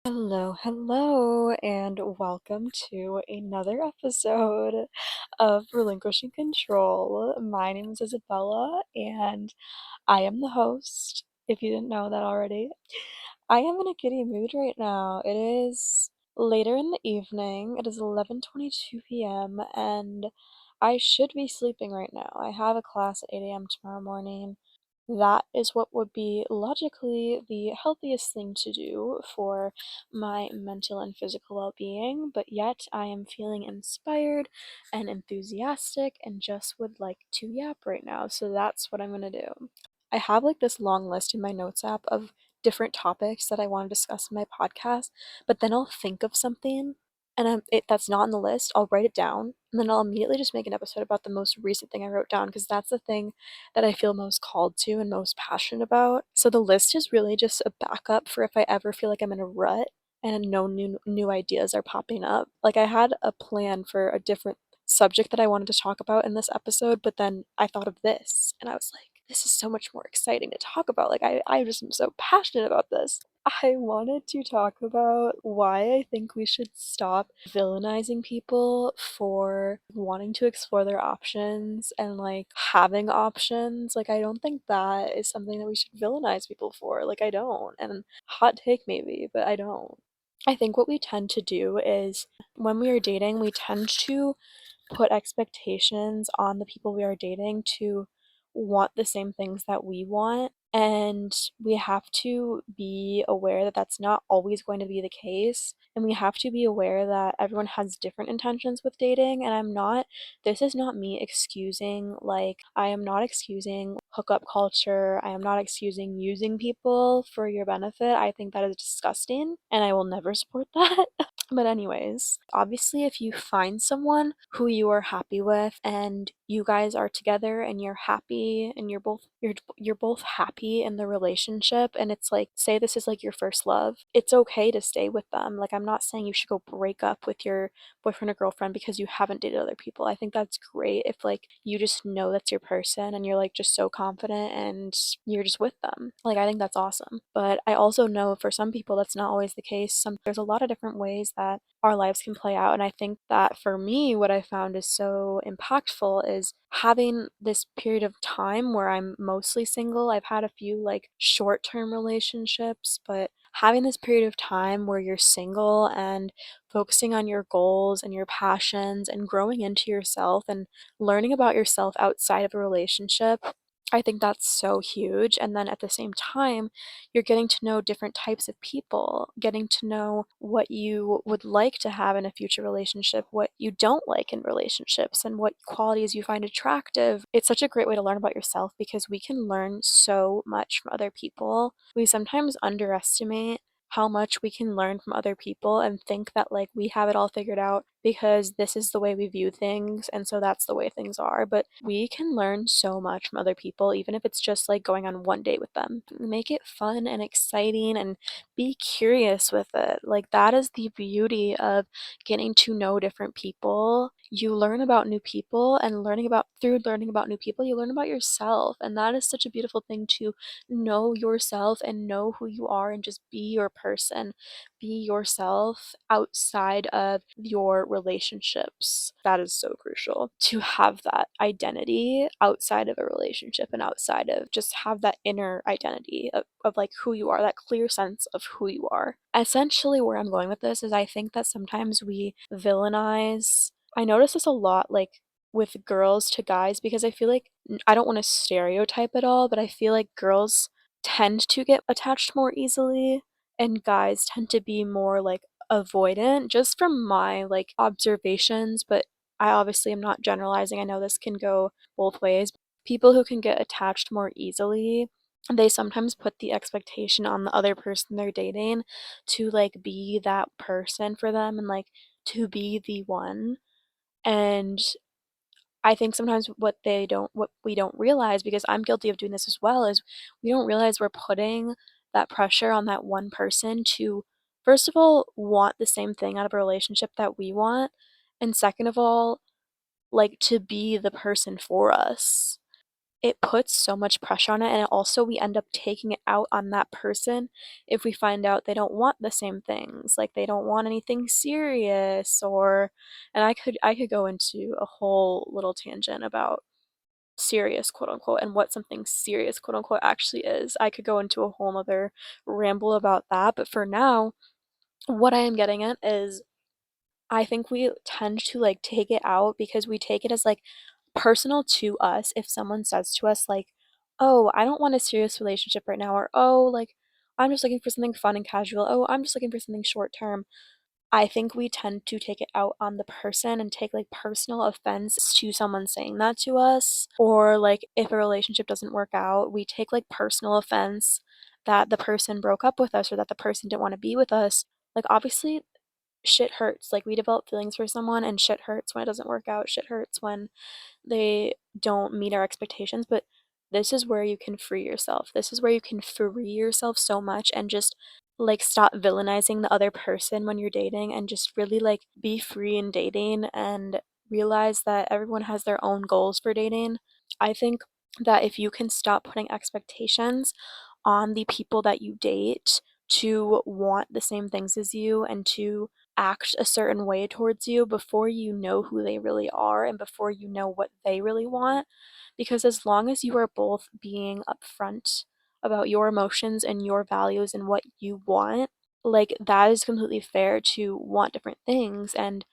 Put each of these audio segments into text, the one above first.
Hello, hello, and welcome to another episode of Relinquishing Control. My name is Isabella, and I am the host, if you didn't know that already. I am in a giddy mood right now. It is later in the evening. It is 11:22 p.m., and I should be sleeping right now. I have a class at 8 a.m. tomorrow morning. That is what would be logically the healthiest thing to do for my mental and physical well-being, but yet I am feeling inspired and enthusiastic and just would like to yap right now, so that's what I'm gonna do. I have like this long list in my notes app of different topics that I want to discuss in my podcast, but then I'll think of something and that's not on the list, I'll write it down, and then I'll immediately just make an episode about the most recent thing I wrote down because that's the thing that I feel most called to and most passionate about. So the list is really just a backup for if I ever feel like I'm in a rut and no new ideas are popping up. Like I had a plan for a different subject that I wanted to talk about in this episode, but then I thought of this and I was like, this is so much more exciting to talk about. Like I just am so passionate about this. I wanted to talk about why I think we should stop villainizing people for wanting to explore their options and like having options. Like, I don't think that is something that we should villainize people for. Like, I don't. And hot take maybe, but I don't. I think what we tend to do is when we are dating, we tend to put expectations on the people we are dating to want the same things that we want. And we have to be aware that that's not always going to be the case. And we have to be aware that everyone has different intentions with dating. And this is not me excusing, like, I am not excusing hookup culture. I am not excusing using people for your benefit. I think that is disgusting and I will never support that. But anyways, obviously if you find someone who you are happy with and you guys are together and you're happy and you're both happy in the relationship and it's like say this is like your first love, it's okay to stay with them. Like I'm not saying you should go break up with your boyfriend or girlfriend because you haven't dated other people. I think that's great if like you just know that's your person and you're like just so confident and you're just with them. Like I think that's awesome. But I also know for some people that's not always the case. There's a lot of different ways that our lives can play out and I think that for me what I found is so impactful is having this period of time where I'm mostly single. I've had a few like short-term relationships, but having this period of time where you're single and focusing on your goals and your passions and growing into yourself and learning about yourself outside of a relationship, I think that's so huge. And then at the same time, you're getting to know different types of people, getting to know what you would like to have in a future relationship, what you don't like in relationships, and what qualities you find attractive. It's such a great way to learn about yourself because we can learn so much from other people. We sometimes underestimate how much we can learn from other people and think that like we have it all figured out because this is the way we view things and so that's the way things are, but we can learn so much from other people even if it's just like going on one date with them. Make it fun and exciting and be curious with it. Like that is the beauty of getting to know different people. You learn about new people and through learning about new people you learn about yourself, and that is such a beautiful thing to know yourself and know who you are and just be your person, be yourself outside of your relationships. That is so crucial to have that identity outside of a relationship and outside of just have that inner identity of like who you are, that clear sense of who you are. Essentially, where I'm going with this is I think that sometimes we villainize. I notice this a lot, like with girls to guys, because I feel like I don't want to stereotype at all, but I feel like girls tend to get attached more easily and guys tend to be more like avoidant just from my like observations, but I obviously am not generalizing. I know this can go both ways. People who can get attached more easily, they sometimes put the expectation on the other person they're dating to like be that person for them and like to be the one. And I think sometimes what we don't realize, because I'm guilty of doing this as well, is we don't realize we're putting that pressure on that one person to, first of all, want the same thing out of a relationship that we want, and second of all, like to be the person for us. it puts so much pressure on it, and it also we end up taking it out on that person if we find out they don't want the same things, like, they don't want anything serious or and I could go into a whole little tangent about serious, quote unquote, and what something serious, quote unquote, actually is. I could go into a whole 'nother ramble about that, but for now, what I am getting at is I think we tend to like take it out because we take it as like personal to us if someone says to us like, "Oh, I don't want a serious relationship right now," or "Oh, like I'm just looking for something fun and casual. Oh, I'm just looking for something short term." I think we tend to take it out on the person and take like personal offense to someone saying that to us. Or like if a relationship doesn't work out, we take like personal offense that the person broke up with us or that the person didn't want to be with us. Like obviously shit hurts. Like we develop feelings for someone and shit hurts when it doesn't work out. Shit hurts when they don't meet our expectations, but this is where you can free yourself. This is where you can free yourself so much and just like stop villainizing the other person when you're dating and just really like be free in dating and realize that everyone has their own goals for dating. I think that if you can stop putting expectations on the people that you date to want the same things as you and to act a certain way towards you before you know who they really are and before you know what they really want. Because as long as you are both being upfront about your emotions and your values and what you want, like that is completely fair to want different things. And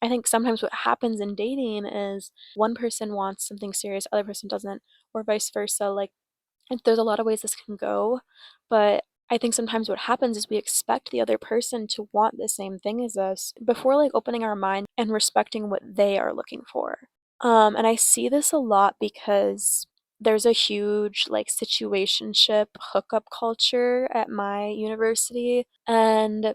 I think sometimes what happens in dating is one person wants something serious, other person doesn't, or vice versa. Like there's a lot of ways this can go, but I think sometimes what happens is we expect the other person to want the same thing as us before like opening our mind and respecting what they are looking for. And I see this a lot because there's a huge like situationship hookup culture at my university, and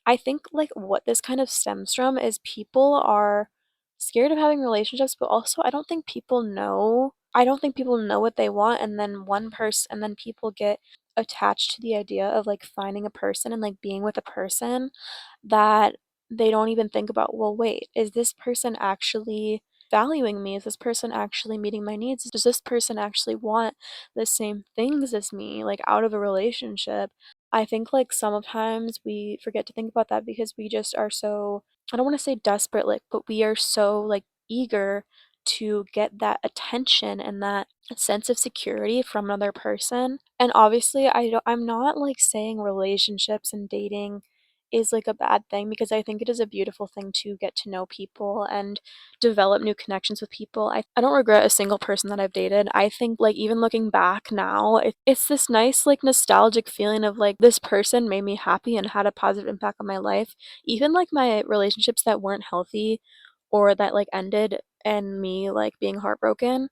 I think like what this kind of stems from is people are scared of having relationships, but also I don't think people know. I don't think people know what they want, and then one person, and then people get attached to the idea of like finding a person and like being with a person that they don't even think about, well, wait, is this person actually valuing me? Is this person actually meeting my needs? Does this person actually want the same things as me, like out of a relationship? I think like sometimes we forget to think about that because we just are so, I don't want to say desperate, like, but we are so like eager to get that attention and that sense of security from another person. And obviously, I'm not like saying relationships and dating is like a bad thing because I think it is a beautiful thing to get to know people and develop new connections with people. I don't regret a single person that I've dated. I think like even looking back now, it's this nice like nostalgic feeling of like this person made me happy and had a positive impact on my life. Even like my relationships that weren't healthy or that like ended and me like being heartbroken,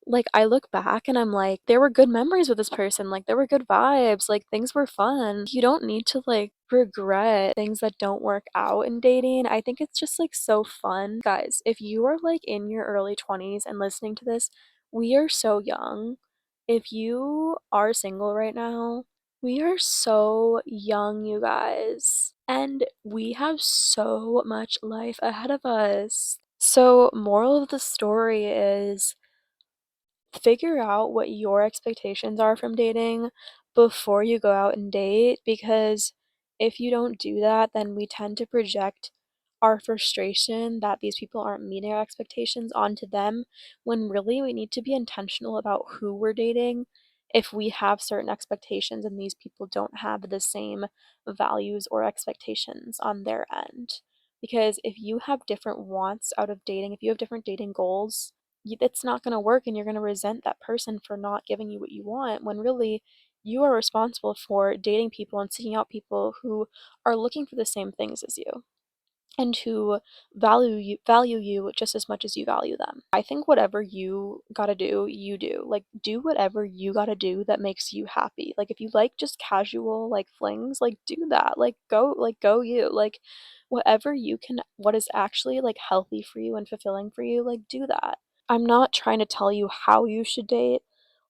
like, I look back and I'm like, there were good memories with this person, like, there were good vibes, like, things were fun. You don't need to, like, regret things that don't work out in dating. I think it's just, like, so fun. Guys, if you are, like, in your early 20s and listening to this, we are so young. If you are single right now, we are so young, you guys, and we have so much life ahead of us. So, moral of the story is figure out what your expectations are from dating before you go out and date because if you don't do that, then we tend to project our frustration that these people aren't meeting our expectations onto them when really we need to be intentional about who we're dating if we have certain expectations and these people don't have the same values or expectations on their end. Because if you have different wants out of dating, if you have different dating goals, it's not going to work and you're going to resent that person for not giving you what you want when really you are responsible for dating people and seeking out people who are looking for the same things as you and who value you just as much as you value them. I think whatever you got to do, you do. Like do whatever you got to do that makes you happy. Like if you like just casual like flings, like do that. Like go you. Like whatever you can what is actually like healthy for you and fulfilling for you, like do that. I'm not trying to tell you how you should date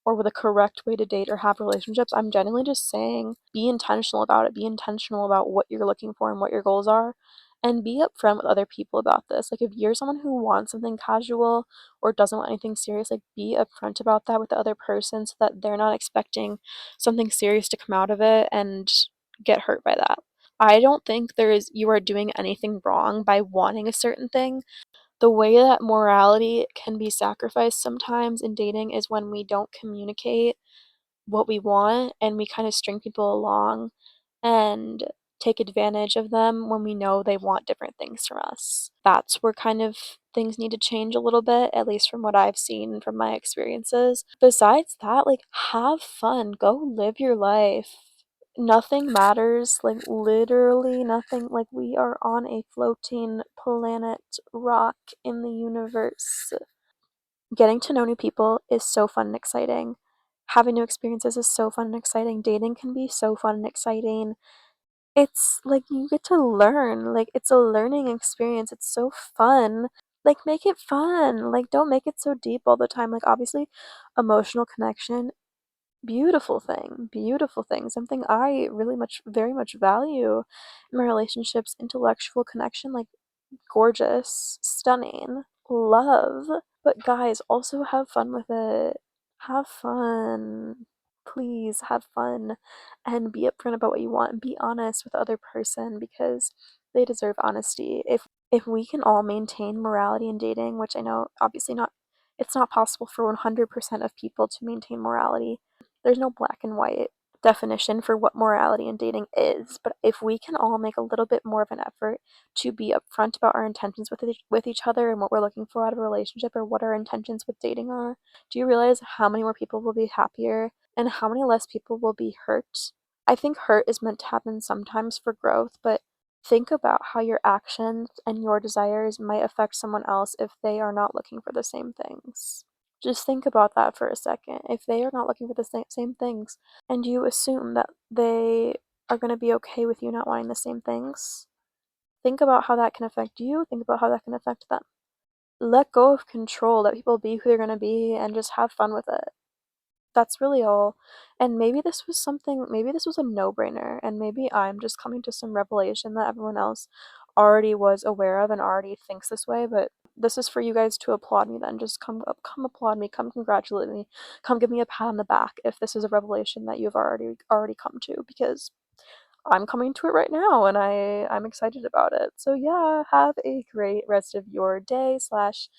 or the correct way to date or have relationships. I'm genuinely just saying be intentional about it. Be intentional about what you're looking for and what your goals are and be upfront with other people about this. Like if you're someone who wants something casual or doesn't want anything serious, like be upfront about that with the other person so that they're not expecting something serious to come out of it and get hurt by that. I don't think you are doing anything wrong by wanting a certain thing. The way that morality can be sacrificed sometimes in dating is when we don't communicate what we want and we kind of string people along and take advantage of them when we know they want different things from us. That's where kind of things need to change a little bit, at least from what I've seen from my experiences. Besides that, like, have fun, go live your life. Nothing matters, like, literally nothing. Like, we are on a floating planet rock in the universe. Getting to know new people is so fun and exciting. Having new experiences is so fun and exciting. Dating can be so fun and exciting. It's like you get to learn. Like it's a learning experience. It's so fun. Like make it fun. Like don't make it so deep all the time. Like obviously emotional connection, beautiful thing. Beautiful thing. Something I really much very much value in my relationships, intellectual connection, like gorgeous, stunning, love. But guys, also have fun with it. Have fun. Please have fun and be upfront about what you want and be honest with the other person because they deserve honesty. If we can all maintain morality in dating, which I know obviously not it's not possible for 100% of people to maintain morality. There's no black and white definition for what morality in dating is, but if we can all make a little bit more of an effort to be upfront about our intentions with each other and what we're looking for out of a relationship or what our intentions with dating are, do you realize how many more people will be happier and how many less people will be hurt? I think hurt is meant to happen sometimes for growth, but think about how your actions and your desires might affect someone else if they are not looking for the same things. Just think about that for a second. If they are not looking for the same things and you assume that they are going to be okay with you not wanting the same things, think about how that can affect you. Think about how that can affect them. Let go of control, let people be who they're going to be, and just have fun with it. That's really all. And maybe this was a no-brainer, and maybe I'm just coming to some revelation that everyone else already was aware of and already thinks this way, but this is for you guys to applaud me then. Just come applaud me, come congratulate me, come give me a pat on the back if this is a revelation that you've already come to, because I'm coming to it right now and I'm excited about it. So yeah, have a great rest of your day slash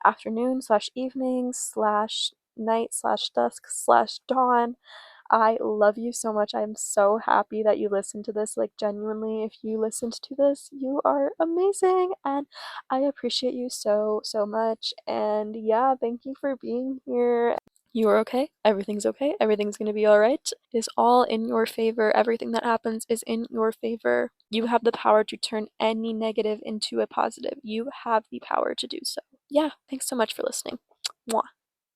afternoon slash evening slash night slash dusk slash dawn. I love you so much. I'm so happy that you listened to this. Like genuinely, if you listened to this, you are amazing and I appreciate you so, so much. And yeah, thank you for being here. You are okay. Everything's okay. Everything's going to be all right. It is all in your favor. Everything that happens is in your favor. You have the power to turn any negative into a positive. You have the power to do so. Yeah, thanks so much for listening. Mwah.